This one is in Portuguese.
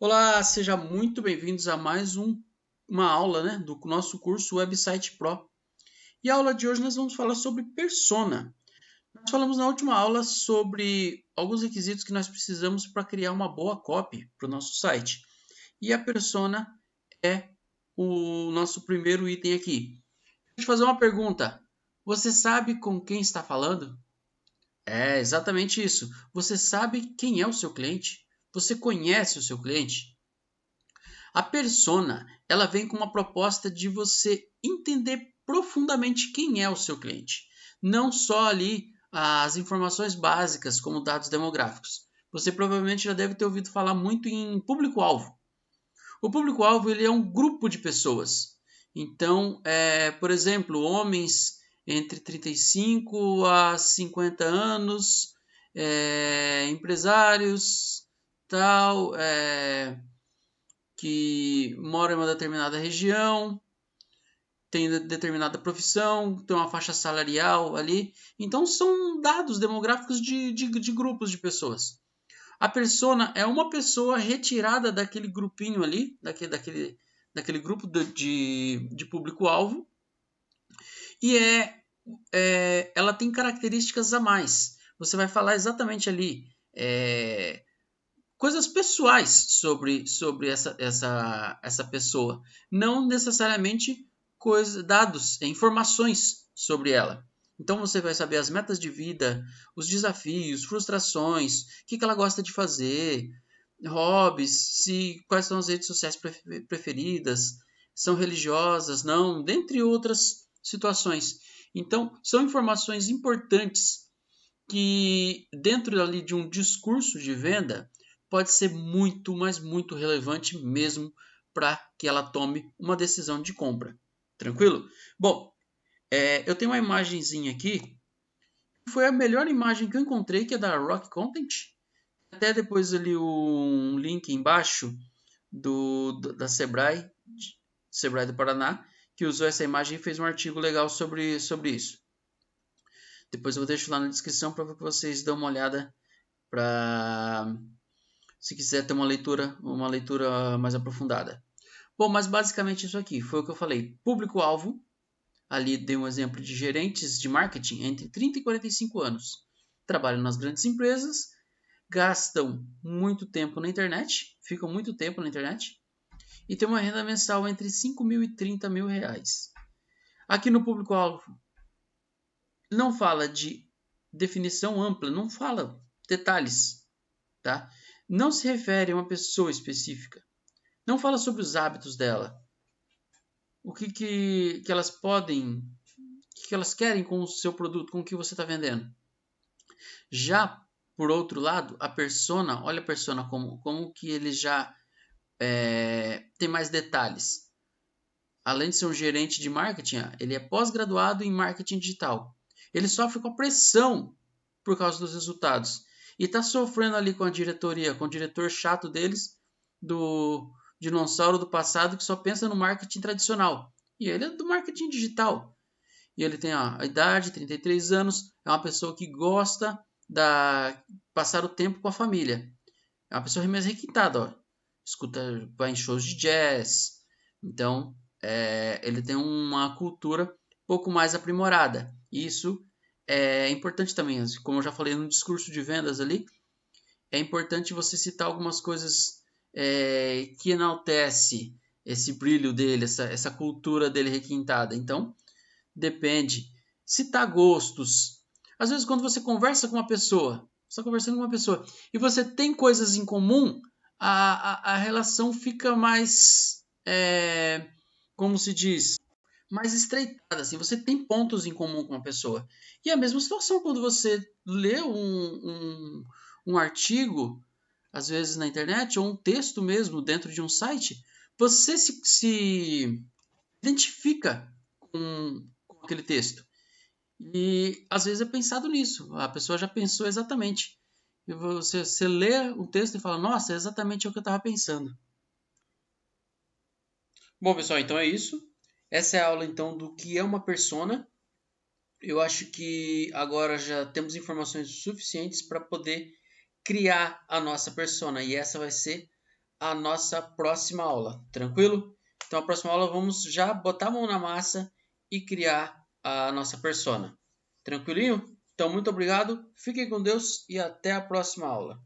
Olá, sejam muito bem-vindos a mais uma aula, do nosso curso Website Pro. E a aula de hoje nós vamos falar sobre persona. Nós falamos na última aula sobre alguns requisitos que nós precisamos para criar uma boa copy para o nosso site. E a persona é o nosso primeiro item aqui. Deixa eu te fazer uma pergunta. Você sabe com quem está falando? É exatamente isso. Você sabe quem é o seu cliente? Você conhece o seu cliente? A persona, ela vem com uma proposta de você entender profundamente quem é o seu cliente. Não só ali as informações básicas, como dados demográficos. Você provavelmente já deve ter ouvido falar muito em público-alvo. O público-alvo ele é um grupo de pessoas. Então, por exemplo, homens entre 35 a 50 anos, empresários, tal, que mora em uma determinada região, tem determinada profissão, tem uma faixa salarial ali. Então são dados demográficos de grupos de pessoas. A persona é uma pessoa retirada daquele grupinho ali, daquele grupo de público-alvo, e ela tem características a mais. Você vai falar exatamente ali coisas pessoais sobre essa pessoa, não necessariamente dados, informações sobre ela. Então você vai saber as metas de vida, os desafios, frustrações, o que ela gosta de fazer, hobbies, quais são as redes sociais preferidas, são religiosas, não, dentre outras situações. Então são informações importantes que dentro ali de um discurso de venda pode ser muito, mas muito relevante mesmo para que ela tome uma decisão de compra. Tranquilo? Bom, eu tenho uma imagenzinha aqui. Foi a melhor imagem que eu encontrei, que é da Rock Content. Até depois ali um link embaixo da Sebrae do Paraná, que usou essa imagem e fez um artigo legal sobre isso. Depois eu deixo lá na descrição para que vocês dêem uma olhada para se quiser ter uma leitura mais aprofundada. Bom, mas basicamente isso aqui foi o que eu falei. Público-alvo, ali dei um exemplo de gerentes de marketing entre 30 e 45 anos. Trabalham nas grandes empresas, gastam muito tempo na internet, ficam muito tempo na internet, e tem uma renda mensal entre 5 mil e 30 mil reais. Aqui no público-alvo, não fala de definição ampla, não fala detalhes, tá? Não se refere a uma pessoa específica. Não fala sobre os hábitos dela. O que elas podem, o que elas querem com o seu produto, com o que você está vendendo. Já, por outro lado, a persona, olha a persona como que ele já tem mais detalhes. Além de ser um gerente de marketing, ele é pós-graduado em marketing digital. Ele sofre com a pressão por causa dos resultados. E está sofrendo ali com a diretoria, com o diretor chato deles, do dinossauro do passado que só pensa no marketing tradicional. E ele é do marketing digital. E ele tem a idade, 33 anos, é uma pessoa que gosta de passar o tempo com a família. É uma pessoa mais requintada, ó. Escuta, vai em shows de jazz. Então, ele tem uma cultura um pouco mais aprimorada. E isso é importante também. Como eu já falei no discurso de vendas ali, é importante você citar algumas coisas que enaltece esse brilho dele, essa cultura dele requintada. Então, depende. Citar gostos. Às vezes, quando você conversa com uma pessoa, você está conversando com uma pessoa e você tem coisas em comum, a relação fica mais, como se diz, mais estreitada. Assim, você tem pontos em comum com uma pessoa. E a mesma situação quando você lê um artigo, às vezes na internet, ou um texto mesmo dentro de um site, você se identifica com aquele texto. E às vezes é pensado nisso. A pessoa já pensou exatamente. E você lê o texto e fala, nossa, é exatamente o que eu estava pensando. Bom, pessoal, então é isso. Essa é a aula então do que é uma persona. Eu acho que agora já temos informações suficientes para poder criar a nossa persona. E essa vai ser a nossa próxima aula, tranquilo? Então, a próxima aula vamos já botar a mão na massa e criar a nossa persona. Tranquilinho? Então, muito obrigado, fiquem com Deus e até a próxima aula.